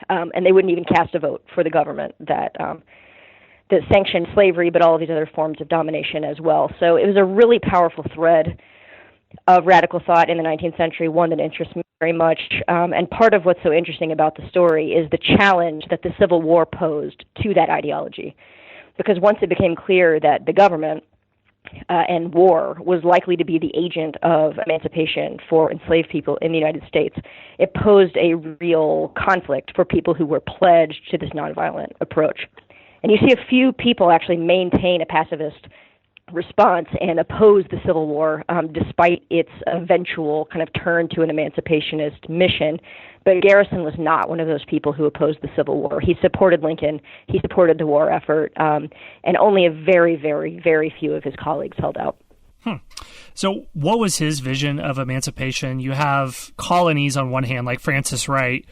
and they wouldn't even cast a vote for the government that sanctioned slavery, but all of these other forms of domination as well. So it was a really powerful thread of radical thought in the 19th century, one that interests me very much. And part of what's so interesting about the story is the challenge that the Civil War posed to that ideology. Because once it became clear that the government and war was likely to be the agent of emancipation for enslaved people in the United States, it posed a real conflict for people who were pledged to this nonviolent approach. And you see a few people actually maintain a pacifist response and oppose the Civil War despite its eventual kind of turn to an emancipationist mission. But Garrison was not one of those people who opposed the Civil War. He supported Lincoln. He supported the war effort, and only a very, very, very few of his colleagues held out. So what was his vision of emancipation? You have colonies on one hand, like Frances Wright.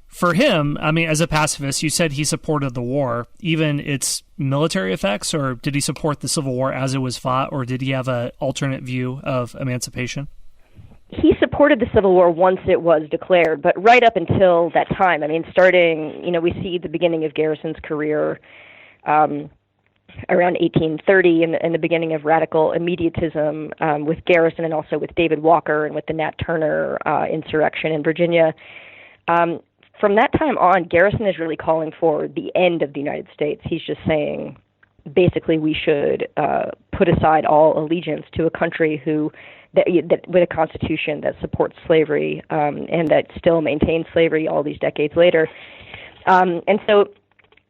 For him, I mean, as a pacifist, you said he supported the war, even its military effects, or did he support the Civil War as it was fought, or did he have an alternate view of emancipation? He supported the Civil War once it was declared, but right up until that time, I mean, starting, we see the beginning of Garrison's career around 1830 and the beginning of radical immediatism with Garrison and also with David Walker and with the Nat Turner insurrection in Virginia. From that time on, Garrison is really calling for the end of the United States. He's just saying, basically, we should put aside all allegiance to a country that with a constitution that supports slavery and that still maintains slavery all these decades later. And so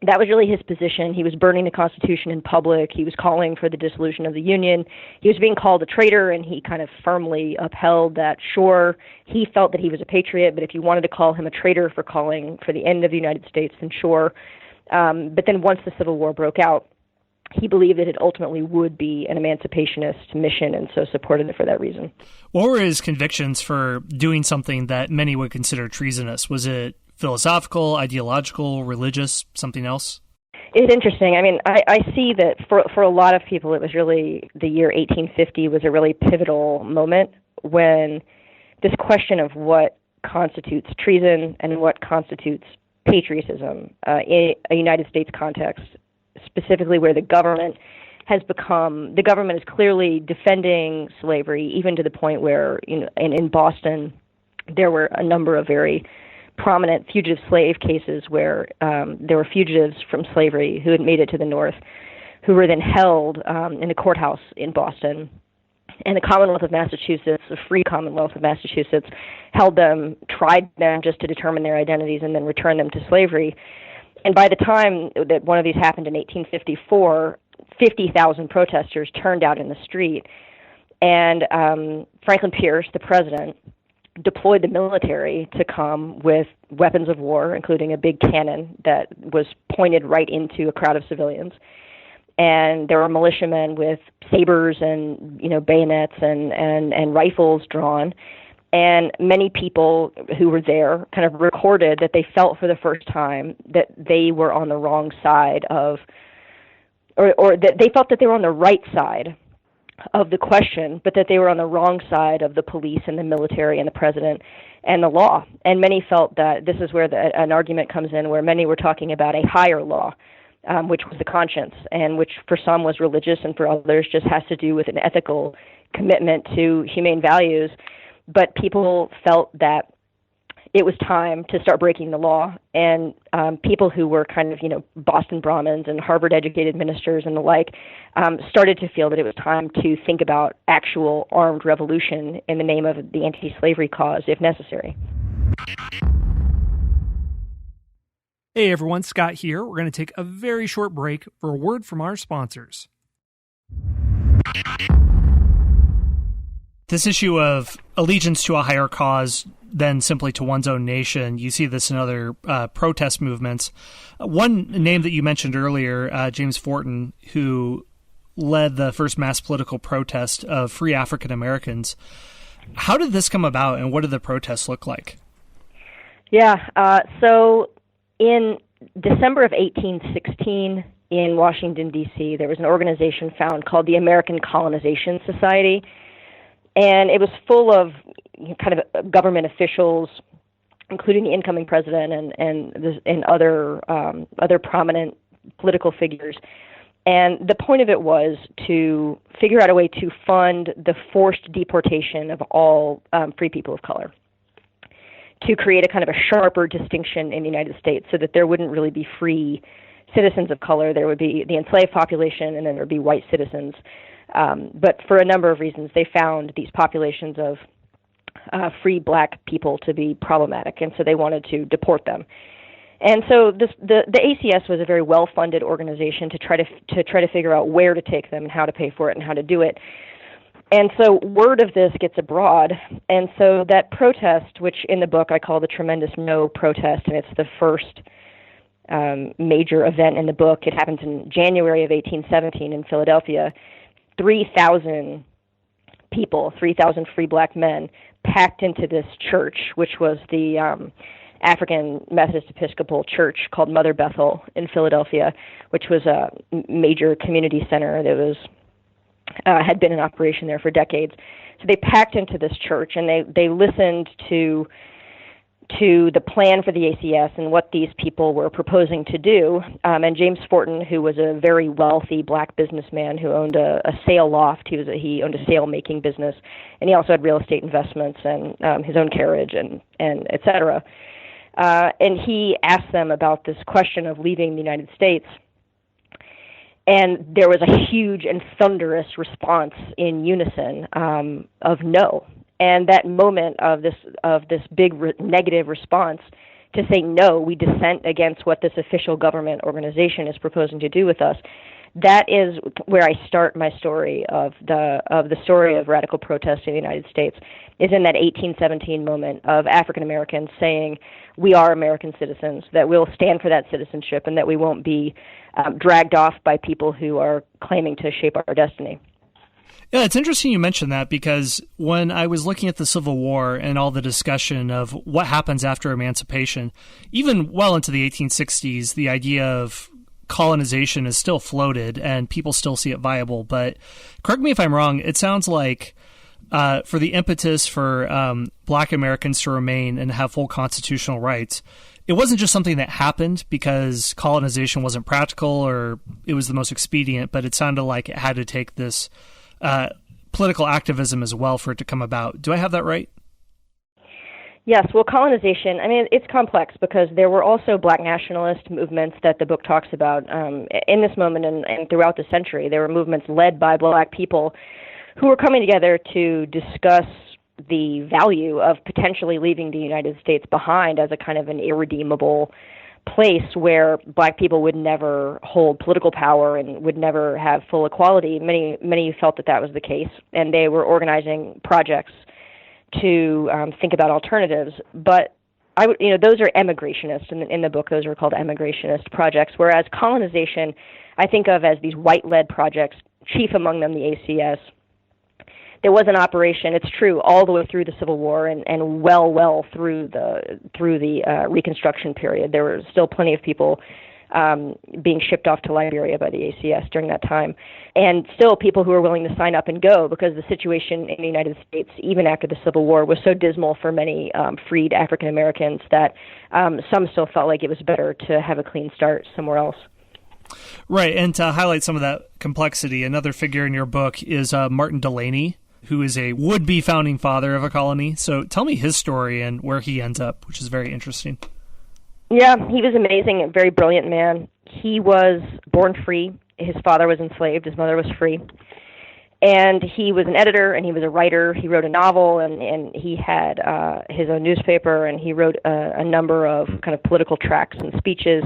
that was really his position. He was burning the Constitution in public. He was calling for the dissolution of the Union. He was being called a traitor, and he kind of firmly upheld that, sure, he felt that he was a patriot, but if you wanted to call him a traitor for calling for the end of the United States, then sure. But then once the Civil War broke out, he believed that it ultimately would be an emancipationist mission, and so supported it for that reason. What were his convictions for doing something that many would consider treasonous? Was it philosophical, ideological, religious, something else? It's interesting. I mean, I see that for a lot of people, it was really the year 1850 was a really pivotal moment when this question of what constitutes treason and what constitutes patriotism in a United States context, specifically where the government is clearly defending slavery, even to the point where, in Boston, there were a number of very prominent fugitive slave cases where there were fugitives from slavery who had made it to the North, who were then held in a courthouse in Boston. And the Commonwealth of Massachusetts, the Free Commonwealth of Massachusetts, held them, tried them just to determine their identities, and then returned them to slavery. And by the time that one of these happened in 1854, 50,000 protesters turned out in the street. And Franklin Pierce, the president, deployed the military to come with weapons of war, including a big cannon that was pointed right into a crowd of civilians. And there were militiamen with sabers and bayonets and rifles drawn. And many people who were there kind of recorded that they felt for the first time that they were on the wrong side of, or that they felt that they were on the right side of the question, but that they were on the wrong side of the police and the military and the president and the law. And many felt that this is where an argument comes in, where many were talking about a higher law, which was the conscience, and which for some was religious and for others just has to do with an ethical commitment to humane values. But people felt that it was time to start breaking the law, and people who were kind of, Boston Brahmins and Harvard-educated ministers and the like started to feel that it was time to think about actual armed revolution in the name of the anti-slavery cause, if necessary. Hey everyone, Scott here. We're going to take a very short break for a word from our sponsors. This issue of allegiance to a higher cause than simply to one's own nation, you see this in other protest movements. One name that you mentioned earlier, James Forten, who led the first mass political protest of free African Americans. How did this come about, and what did the protests look like? Yeah, so in December of 1816 in Washington, D.C., there was an organization found called the American Colonization Society. And it was full of kind of government officials, including the incoming president and other prominent political figures. And the point of it was to figure out a way to fund the forced deportation of all free people of color, to create a kind of a sharper distinction in the United States so that there wouldn't really be free citizens of color. There would be the enslaved population, and then there would be white citizens. But for a number of reasons, they found these populations of free black people to be problematic, and so they wanted to deport them. And so the ACS was a very well-funded organization to try to figure out where to take them and how to pay for it and how to do it. And so word of this gets abroad, and so that protest, which in the book I call the Tremendous No protest, and it's the first major event in the book. It happens in January of 1817 in Philadelphia. 3,000 people, 3,000 free black men, packed into this church, which was the African Methodist Episcopal Church called Mother Bethel in Philadelphia, which was a major community center that was had been in operation there for decades. So they packed into this church, and they listened to the plan for the ACS and what these people were proposing to do. And James Forten, who was a very wealthy black businessman who owned a sail loft, he owned a sail-making business, and he also had real estate investments and his own carriage and et cetera. And he asked them about this question of leaving the United States. And there was a huge and thunderous response in unison of no. And that moment of this big negative response to say no, we dissent against what this official government organization is proposing to do with us. That is where I start my story of the story of radical protest in the United States, is in that 1817 moment of African Americans saying we are American citizens, that we'll stand for that citizenship, and that we won't be dragged off by people who are claiming to shape our destiny. Yeah, it's interesting you mentioned that, because when I was looking at the Civil War and all the discussion of what happens after emancipation, even well into the 1860s, the idea of colonization is still floated and people still see it viable. But correct me if I'm wrong, it sounds like for the impetus for black Americans to remain and have full constitutional rights, it wasn't just something that happened because colonization wasn't practical or it was the most expedient, but it sounded like it had to take this political activism as well for it to come about. Do I have that right? Yes, well, colonization, I mean, it's complex because there were also black nationalist movements that the book talks about in this moment and throughout the century. There were movements led by black people who were coming together to discuss the value of potentially leaving the United States behind as a kind of an irredeemable place where black people would never hold political power and would never have full equality. Many felt that was the case, and they were organizing projects to think about alternatives. But those are emigrationists in the book. Those are called emigrationist projects. Whereas colonization, I think of as these white-led projects. Chief among them, the ACS. There was an operation. It's true, all the way through the Civil War and well through the Reconstruction period. There were still plenty of people being shipped off to Liberia by the ACS during that time, and still people who were willing to sign up and go because the situation in the United States, even after the Civil War, was so dismal for many freed African Americans that some still felt like it was better to have a clean start somewhere else. Right, and to highlight some of that complexity, another figure in your book is Martin Delany, who is a would-be founding father of a colony. So tell me his story and where he ends up, which is very interesting. Yeah, he was amazing, a very brilliant man. He was born free. His father was enslaved. His mother was free. And he was an editor, and he was a writer. He wrote a novel, and he had his own newspaper, and he wrote a number of kind of political tracts and speeches.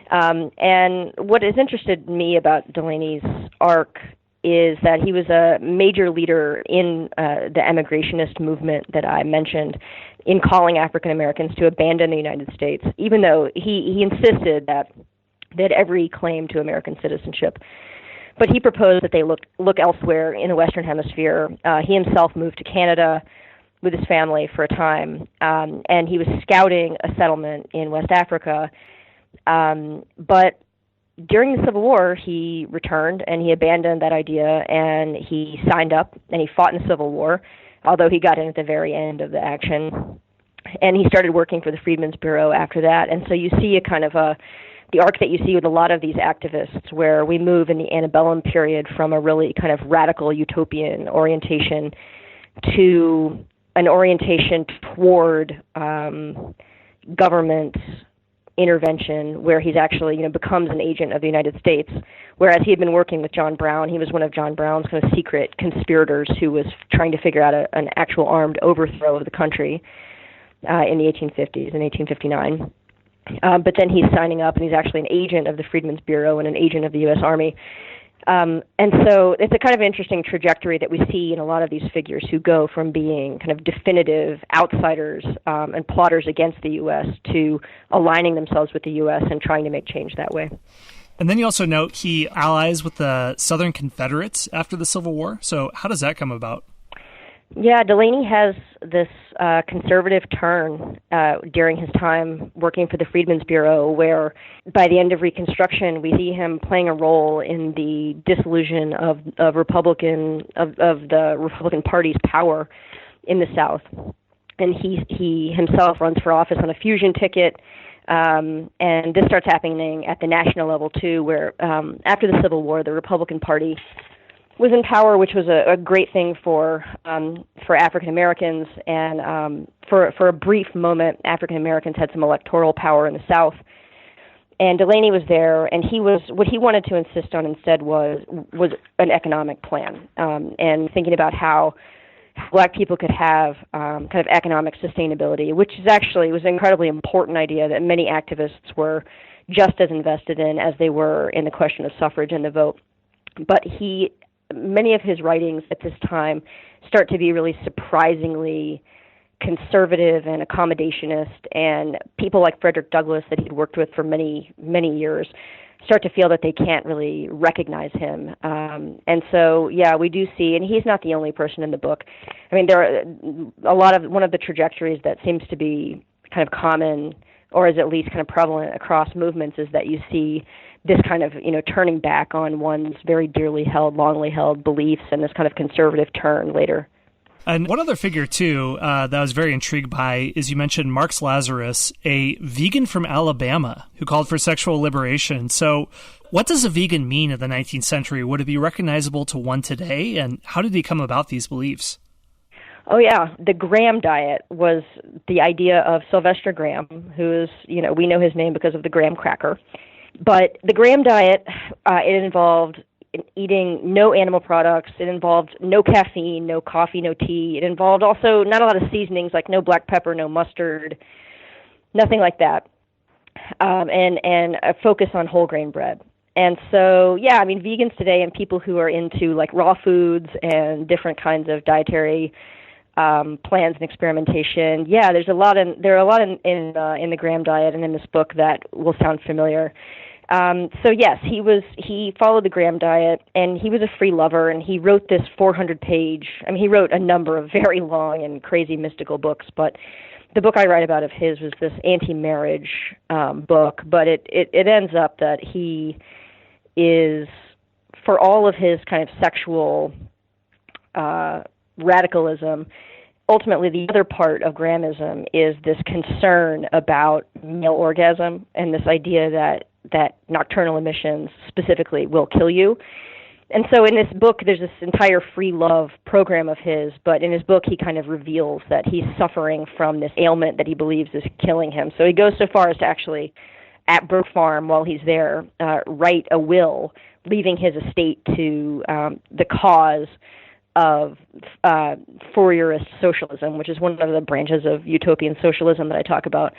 And what has interested me about Delany's arc is that he was a major leader in the emigrationist movement that I mentioned, in calling African Americans to abandon the United States, even though he insisted that they had every claim to American citizenship. But he proposed that they look elsewhere in the Western Hemisphere. He himself moved to Canada with his family for a time, and he was scouting a settlement in West Africa. But during the Civil War, he returned and he abandoned that idea, and he signed up and he fought in the Civil War, although he got in at the very end of the action. and he started working for the Freedmen's Bureau after that. And so you see a kind of the arc that you see with a lot of these activists, where we move in the antebellum period from a really kind of radical utopian orientation to an orientation toward government intervention, where he's actually, becomes an agent of the United States. Whereas he had been working with John Brown, he was one of John Brown's kind of secret conspirators who was trying to figure out an actual armed overthrow of the country in the 1850s, in 1859. But then he's signing up, and he's actually an agent of the Freedmen's Bureau and an agent of the U.S. Army. And so it's a kind of interesting trajectory that we see in a lot of these figures who go from being kind of definitive outsiders and plotters against the U.S. to aligning themselves with the U.S. and trying to make change that way. And then you also note he allies with the Southern Confederates after the Civil War. So how does that come about? Yeah, Delany has this conservative turn during his time working for the Freedmen's Bureau, where by the end of Reconstruction, we see him playing a role in the dissolution of the Republican Party's power in the South. And he himself runs for office on a fusion ticket. And this starts happening at the national level, too, where after the Civil War, the Republican Party was in power, which was a great thing for African Americans, and for a brief moment, African Americans had some electoral power in the South. And Delany was there, and what he wanted to insist on instead was an economic plan, and thinking about how Black people could have kind of economic sustainability, which was an incredibly important idea that many activists were just as invested in as they were in the question of suffrage and the vote. But many of his writings at this time start to be really surprisingly conservative and accommodationist, and people like Frederick Douglass that he'd worked with for many, many years start to feel that they can't really recognize him. And so, we do see, and he's not the only person in the book. I mean, there are one of the trajectories that seems to be kind of common, or is at least kind of prevalent across movements, is that you see this kind of, turning back on one's very dearly held, longly held beliefs, and this kind of conservative turn later. And one other figure, too, that I was very intrigued by is you mentioned Marx Lazarus, a vegan from Alabama who called for sexual liberation. So what does a vegan mean in the 19th century? Would it be recognizable to one today? And how did he come about these beliefs? Oh, yeah. The Graham diet was the idea of Sylvester Graham, who is, we know his name because of the Graham cracker. But the Graham diet, it involved eating no animal products. It involved no caffeine, no coffee, no tea. It involved also not a lot of seasonings, like no black pepper, no mustard, nothing like that, and a focus on whole grain bread. And so, vegans today and people who are into like raw foods and different kinds of dietary plans and experimentation. There are a lot in the Graham diet and in this book that will sound familiar. So yes, he followed the Graham diet, and he was a free lover, and he wrote this 400-page, he wrote a number of very long and crazy mystical books, but the book I write about of his was this anti-marriage book, but it ends up that he is, for all of his kind of sexual radicalism, ultimately the other part of Grahamism is this concern about male orgasm and this idea that nocturnal emissions specifically will kill you. And so in this book, there's this entire free love program of his, but in his book, he kind of reveals that he's suffering from this ailment that he believes is killing him. So he goes so far as to actually, at Brook Farm, while he's there, write a will, leaving his estate to the cause of Fourierist socialism, which is one of the branches of utopian socialism that I talk about.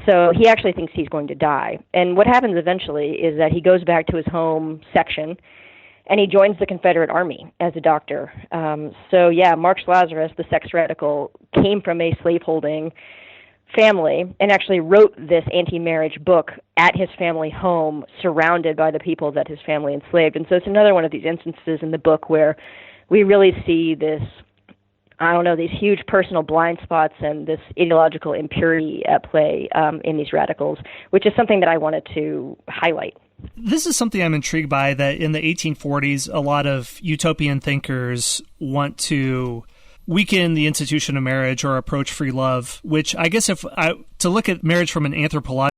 So he actually thinks he's going to die. And what happens eventually is that he goes back to his home section and he joins the Confederate Army as a doctor. Marx Lazarus, the sex radical, came from a slaveholding family and actually wrote this anti-marriage book at his family home, surrounded by the people that his family enslaved. And so it's another one of these instances in the book where we really see this, these huge personal blind spots and this ideological impurity at play in these radicals, which is something that I wanted to highlight. This is something I'm intrigued by, that in the 1840s, a lot of utopian thinkers want to weaken the institution of marriage or approach free love, which I guess to look at marriage from an anthropological